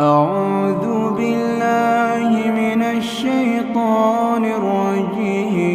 أعوذ بالله من الشيطان الرجيم.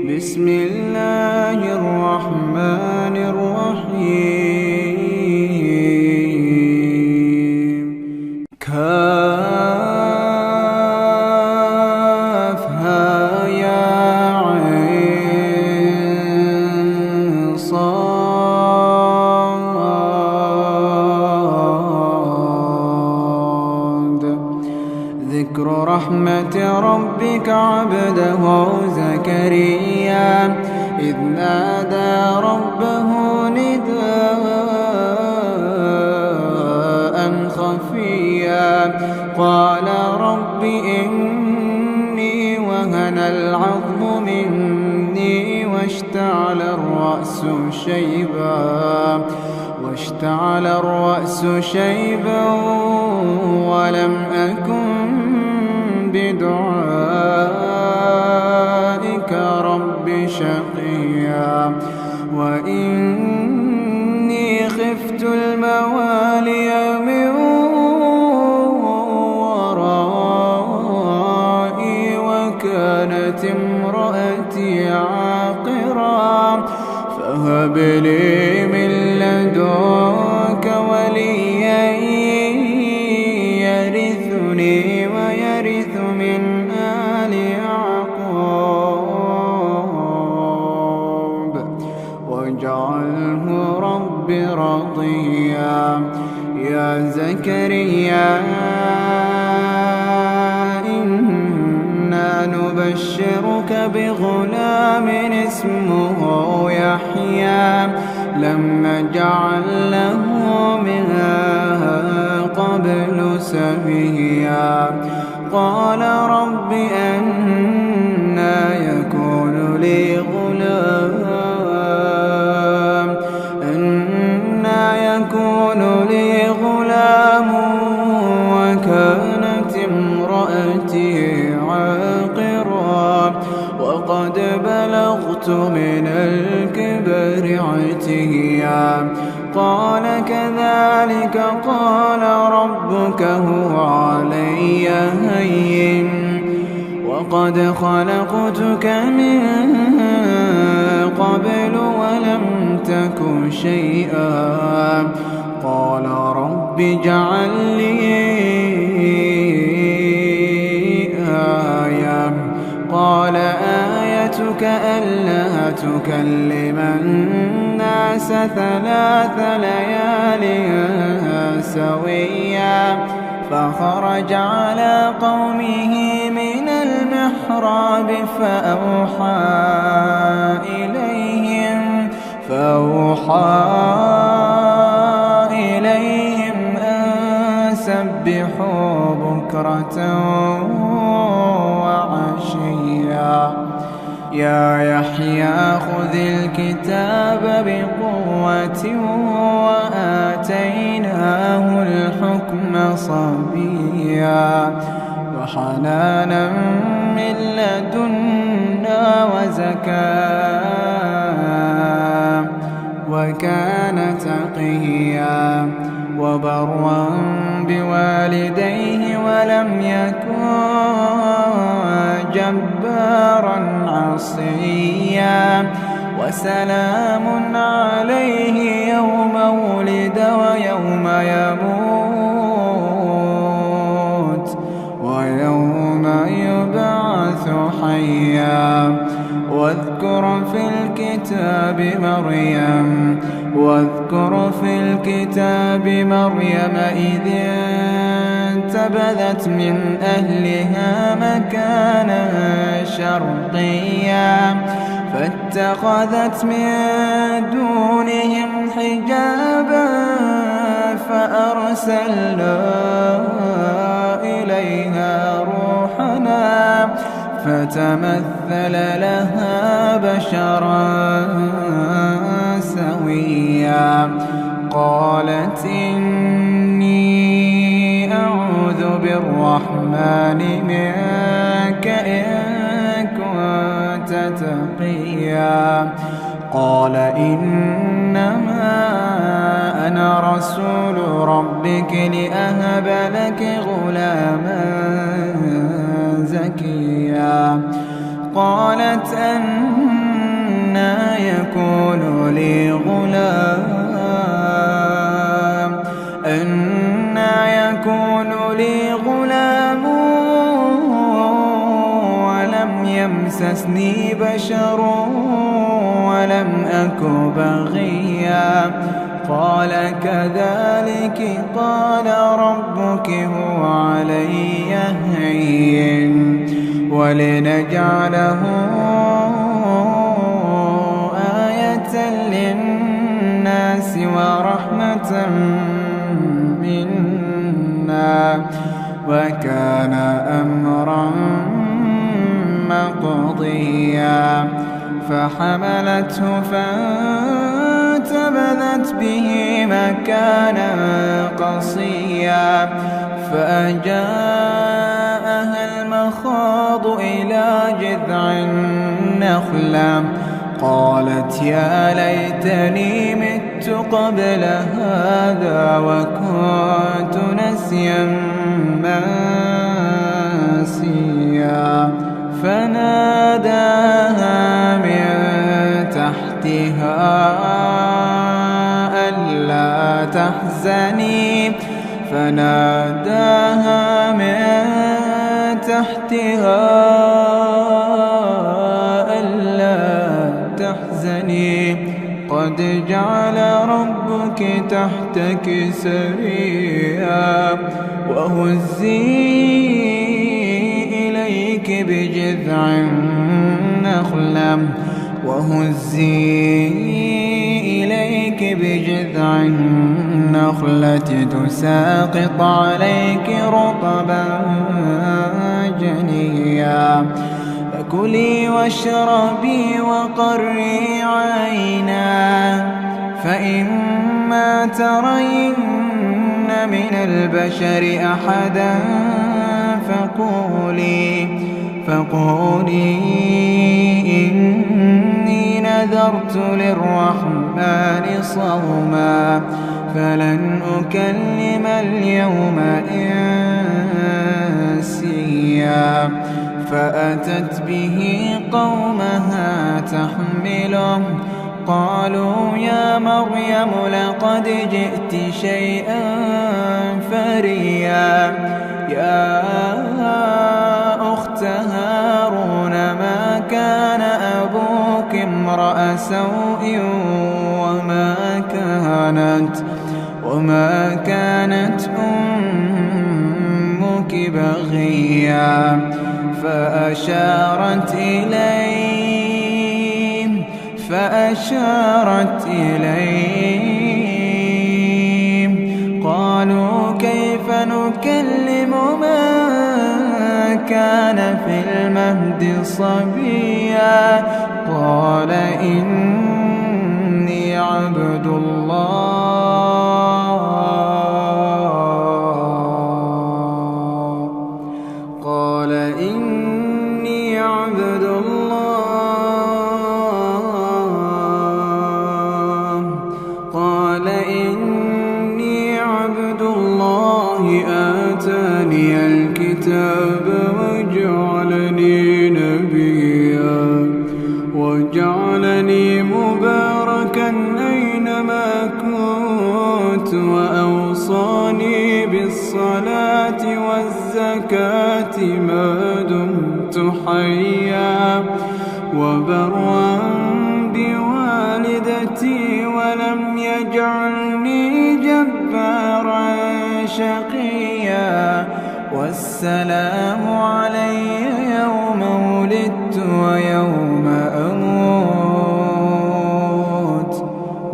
بسم الله الرحمن الرحيم. كافها يا عين صاد. ذكر رحمة ربك عبده زكريا إذ نادى ربه نداء خفيا قال رب إني وهن العظم مني واشتعل الرأس شيبا ولم أكن بدعائك رب شقيا وإني خفت الموالي من ورائي وكانت امرأتي عاقرا فهب لي من لدنك وليا يرثني ويرث من آل يعقوب واجعله رب رضيا. يا زكريا إنا نبشرك بغلام اسمه يحيى لم نجعل له من قبل سميا. قال رب أنى يكون لي غلام وكانت امرأتي عاقرا وقد بلغت من الكبر عتيا. قال كذلك قال ربك هو علي هين وقد خلقتك من قبل ولم تك شيئا. قال رب اجعل لي آية. قال آيتك ألا تكلم الناس 3 ليال سويا. فخرج على قومه من المحراب فأوحى إليهم أن سبحوا بكرة وعشيا. يا يحيى خذ الكتاب بقوة وآتيناه الحكم صبيا وحنانا من لدنا وزكاة وكان تقيا وبرا بوالديه ولم يكن جبارا عصيا. وسلام عليه يوم ولد ويوم يموت ويوم يبعث حيا. واذكر في الكتاب مريم إذ انتبذت من أهلها مكانا شرقيا فاتخذت من دونهم حجابا فأرسلنا إليها روحنا فتمثل لها بشرا سويا. قالت إني أعوذ بالرحمن منك إن كنت تقيا. قال إنما أنا رسول ربك لأهب لك غلاما زكيا قالت أنى يكون لي غلام ولم يمسسني بشر ولم أك بغيا قال كذلك قال ربك هو علي هين ولنجعله آية للناس ورحمة منا وكان أمرا مقضيا فحملته فانتبذت به مكانا قصيا فأجاءها المخاض إلى جذع النخلة قالت يا ليتني مت قبل هذا وكنت نسيا منسيا فناداها من تحتها ألا تحزني قد جعل ربك تحتك سريا وهزي إليك بجذع النخلة تساقط عليك رطبا جنيا فكلي واشربي وقري عينا فإما ترين من البشر أحدا فقولي إني نذرت للرحمن صوما فلن أكلم اليوم إنسيا فأتت به قومها تحمله قالوا يا مريم لقد جئت شيئا فريا يا أخت هارون ما كان أبوك امرأ سوء وما كانت أمك بغيا فأشارت إليه قالوا كيف نكلم من كان في المهد صبيا قال إني عبد الله آتاني الكتاب وجعلني نبيا وجعلني مباركا أينما كنت وأوصاني بالصلاة والزكاة ما دمت حيا وبرا بوالدتي ولم يجعلني جبارا شقيا والسلام علي يوم ولدت ويوم أموت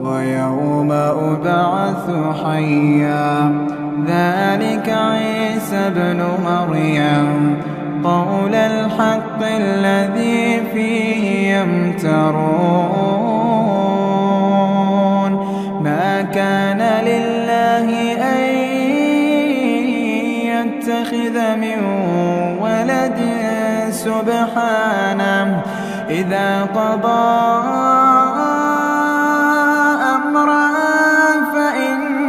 ويوم أبعث حيا ذلك عيسى ابن مريم قول الحق الذي فيه يمترون ما كان لله أن يتخذ من ولد سبحانه إذا قضى أمرا فإن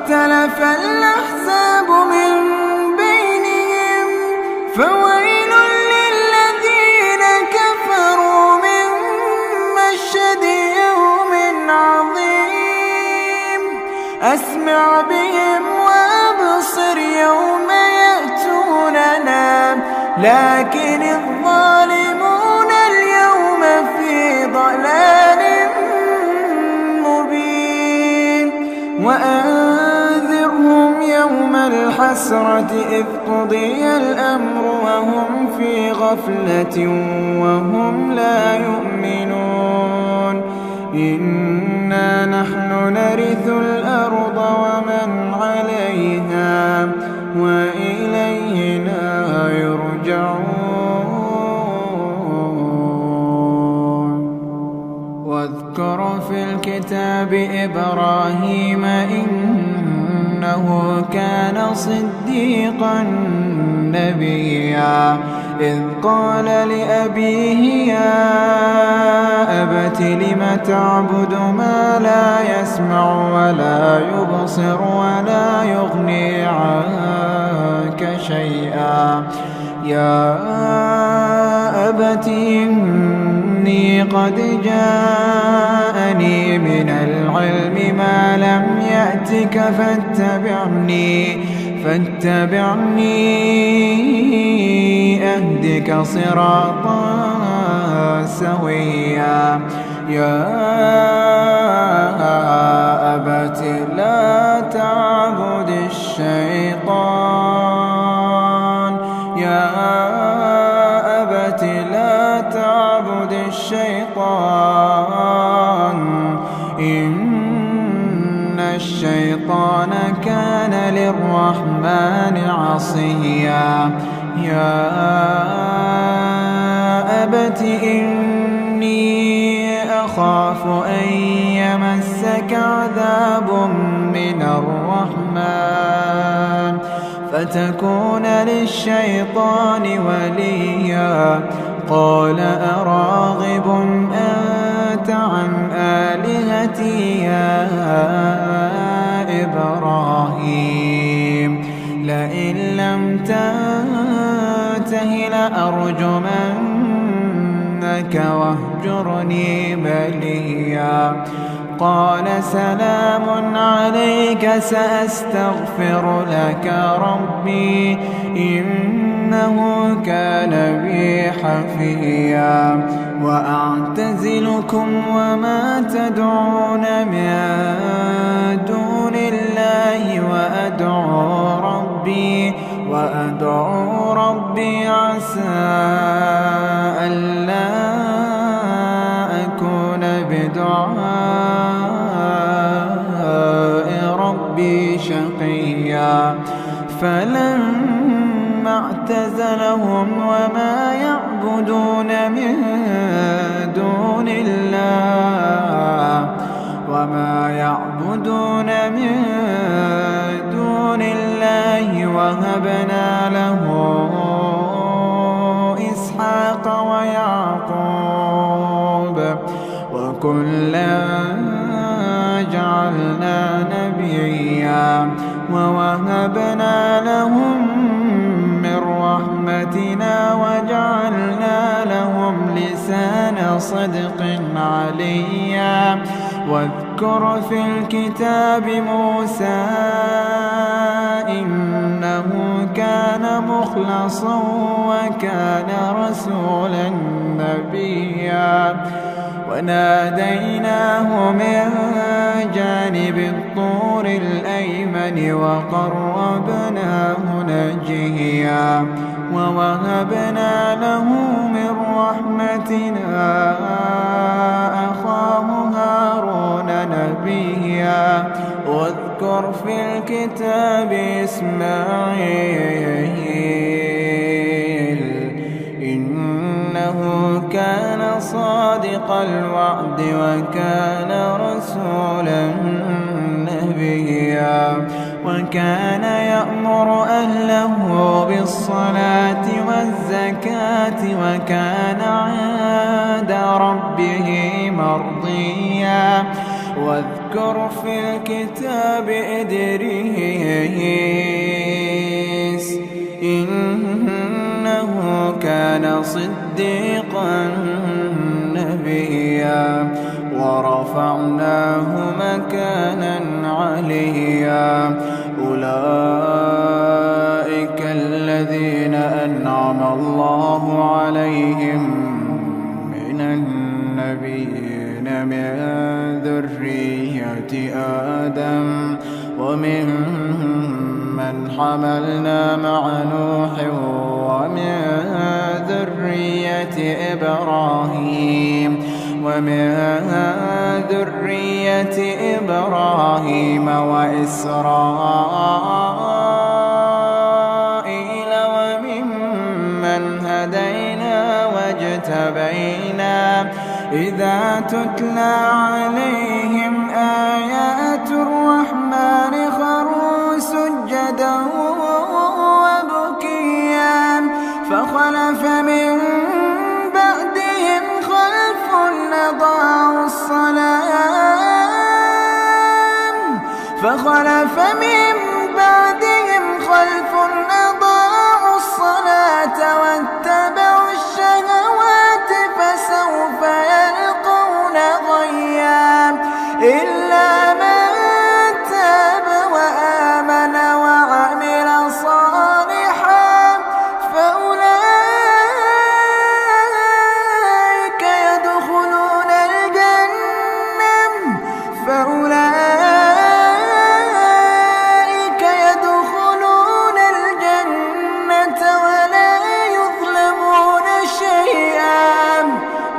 فاختلف الأحزاب من بينهم فويل للذين كفروا من مشهد يوم عظيم أسمع بهم وأبصر يوم يأتوننا لكن الظالمون اليوم في ضلال مبين وأنذرهم يوم الحسرة إذ قضي الأمر وهم في غفلة وهم لا يؤمنون إنا نحن نرث الأرض ومن عليها وإلينا يرجعون واذكر في الكتاب إبراهيم إنه كان صديقا نبيا إذ قال لأبيه يا أبت لم تعبد ما لا يسمع ولا يبصر ولا يغني عنك شيئا يا أبت إني قد جاءني من العلم ما لم يأتك فاتبعني أهدك صراطا سويا يا أبت لا تعبد الشيطان يا أبت لا تعبد الشيطان إن الشيطان كان للرحمن عصيا يا أبت إني أخاف أن يمسك عذاب من الرحمن فتكون للشيطان وليا قال أراغب أنت عن آلهتي يا إبراهيم لئن لم تنته لأرجمنك واهجرني مليا قال سلام عليك سأستغفر لك ربي إنه كان بي حفيا وأعتزلكم وما تدعون من دون الله وأدعو ربي عسى ألا أكون بدعاء ربي شقيا فلما اعتزلهم وما يعبدون من دون الله وهبنا له إسحاق ويعقوب وكلا جعلنا نبيا ووهبنا لهم من رحمتنا وجعلنا لهم لسان صدق عليا واذكر في الكتاب موسى إنه كان مخلصا وكان رسولا نبيا وناديناه من جانب الطور الأيمن وقربناه نجيا ووهبنا له من رحمتنا أخاه هارون نبيا واذكر في الكتاب إسماعيل إنه كان صادق الوعد وكان رسولا نبيا وكان يأمر أهله بالصلاة والزكاة وكان عند ربه مرضيا واذكر في الكتاب إدريس إنه كان صديقا نبيا ورفعناه مكانا عليا أولئك الذين أنعم الله عليهم من النبيين من ذرية آدم ومن حملنا مع نوح ومن ذرية إبراهيم وإسرائيل وممن هدينا واجتبينا إذا تتلى عليهم آيات الرحمن خروا سجدا وبكيا فخلف من بعدهم خلف أضاعوا الصلاة واتبعوا الشهوات فسوف يلقون غيا إلا من تاب وآمن وعمل صالحا فأولئك يدخلون الجنة ولا يظلمون شيئا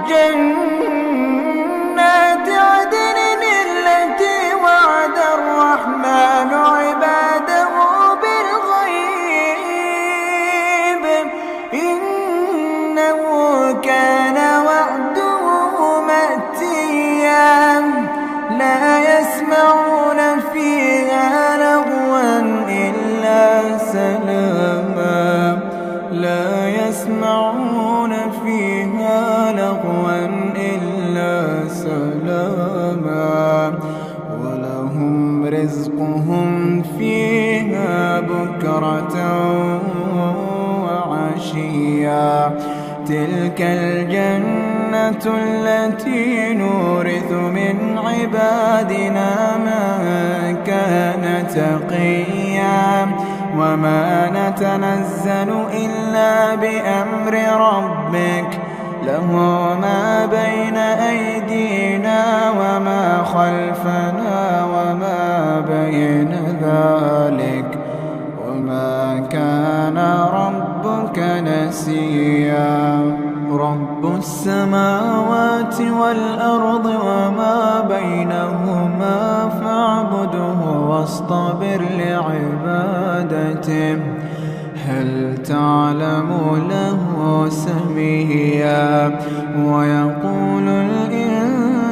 جنات عدن التي وعد الرحمن عباده بالغيب إنه كان وعده مأتيا لا يسمعون فيها لغوا إلا سلاما ولهم رزقهم فيها بكرة وعشيا تلك الجنة التي نورث من عبادنا من كان تقيا وما نتنزل إلا بأمر ربك له ما بين أيدينا وما خلفنا وما بين ذلك وما كان ربك نسيا رب السماوات والأرض وما بينهما فاعبده واصطبر لعبادته هل تعلم له سميا ويقول الإنسان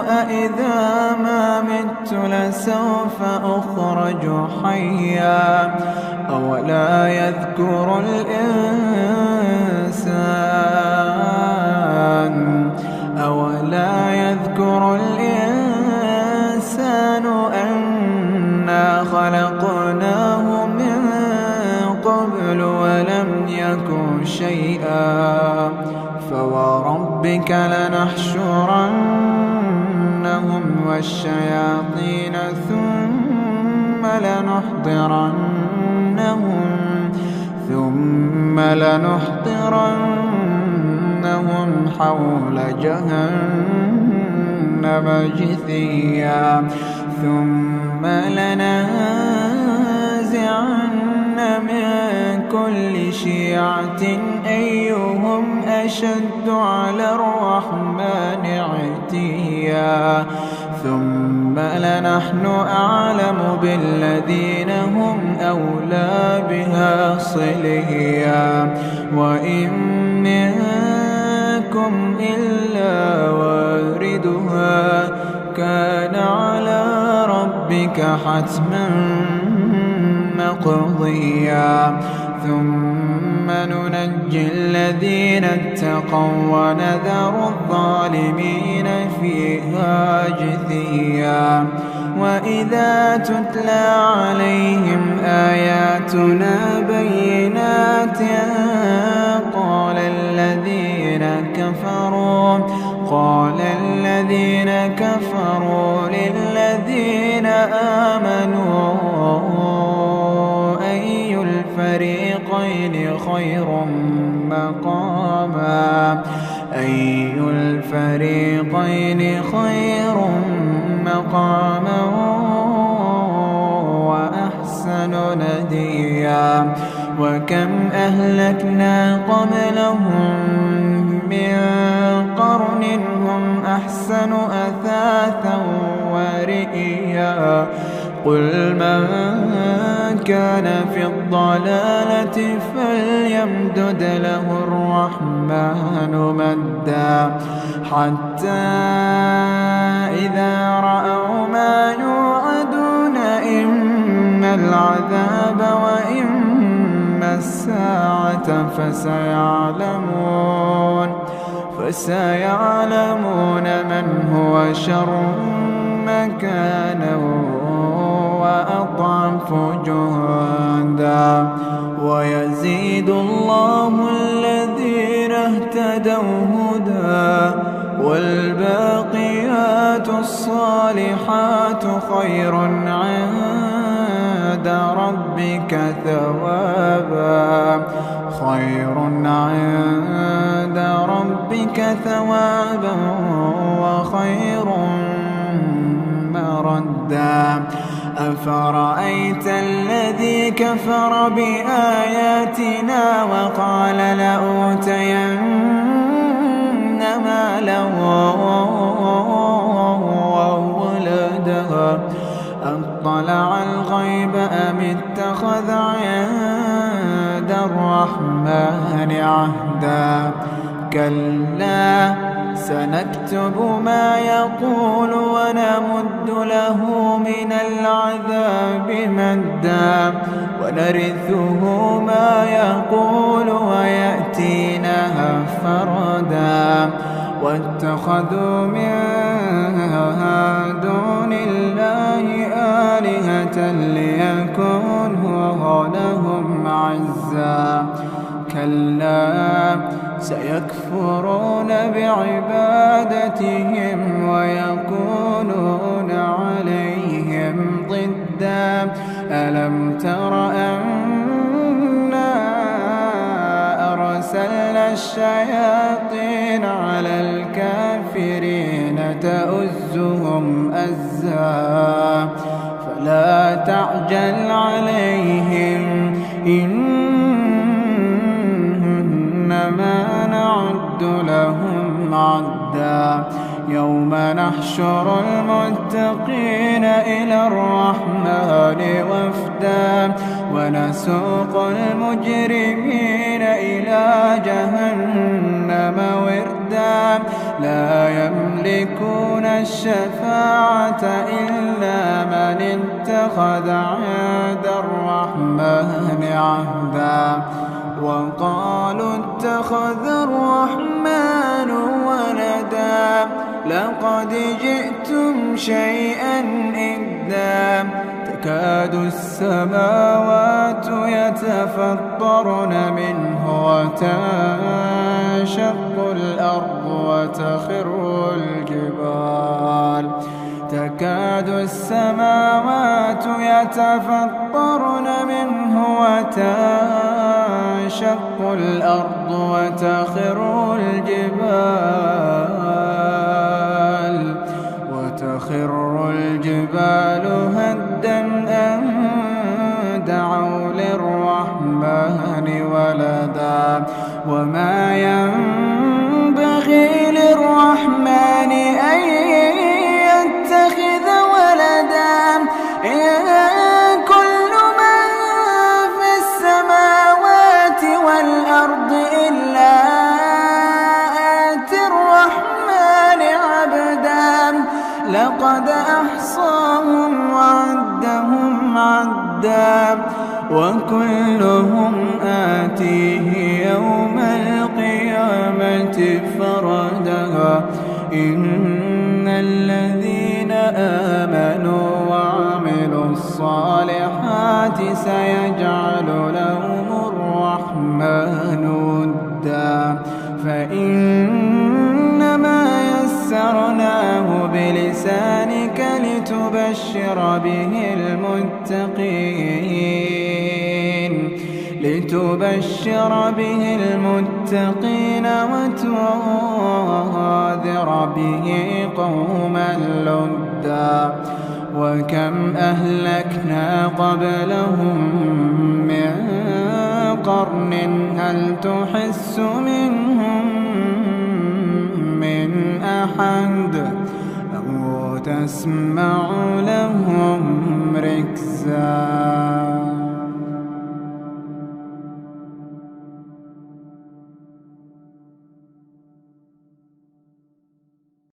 أإذا ما مت لسوف أخرج حيا أولا يذكر الإنسان أنا خلقناه من قبل ولم يك شيئا فوربك لنحشرنهم والشياطين ثم لنحضرنهم حول جهنم جثيا ثم لننزعن من كل شيعة أيهم أشد على الرحمن عتيا ثم لنحن أعلم بالذين هم أولى بها صليا وإن منكم إلا واردها كان على ربك حتما مقضيا ثم ننجي ننجي الذين اتقوا ونذر الظالمين فيها جثيا وإذا تتلى عليهم آياتنا بينات قال الذين كفروا للذين آمنوا أي الفريقين خير مقاما وأحسن نديا وكم أهلكنا قبلهم من قرن هم أحسن أثاثا ورئيا قل من كان في الضلالة فليمدد له الرحمن مدا حتى إذا رأوا ما يوعدون إما العذاب وإما الساعة فسيعلمون من هو شر مكانا وأضعف جهدا ويزيد الله الذين اهتدوا هدى والباقيات الصالحات خير عند ربك ثوابا وخير مردا أفرأيت الذي كفر بآياتنا وقال لأوتين مالا وولدا أطلع الغيب أم اتخذ عند الرحمن عهدا كلا سنكتب ما يقول ونمد له من العذاب مدا ونرثه ما يقول ويأتينا فردا واتخذوا من دون الله آلهة ليكونوا لهم عزا كلا سيكفرون بعبادتهم ويكونون عليهم ضدا ألم تر أنا أرسلنا الشياطين على الكافرين تؤزهم أزا فلا تعجل عليهم إنما نعد لهم عدا يوم نحشر المتقين إلى الرحمن وفدا ونسوق المجرمين إلى جهنم وردا لا يملكون الشفاعة إلا من اتخذ عند الرحمن عهدا وقالوا اتخذ الرحمن ولدا لقد جئتم شيئا إدا تكاد السماوات يتفطرن منه وتنشق الأرض وتخر الجبال تكاد السماوات يتفطرن منه وتنشق الأرض وتخر الجبال هدا أن دعوا للرحمن ولدا وما ينبغي للرحمن أن يتخذ ولدا إن كل من في السماوات والأرض إلا آتي الرحمن عبدا لقد أحصاهم وعدهم عدا وكلهم آتيه يوم سيجعل لهم الرحمن ودا فإنما يسرناه بلسانك لتبشر به المتقين وتنذر به قوما لدا وكم أهلكنا قبلهم من قرن هل تحس منهم من أحد أو تسمع لهم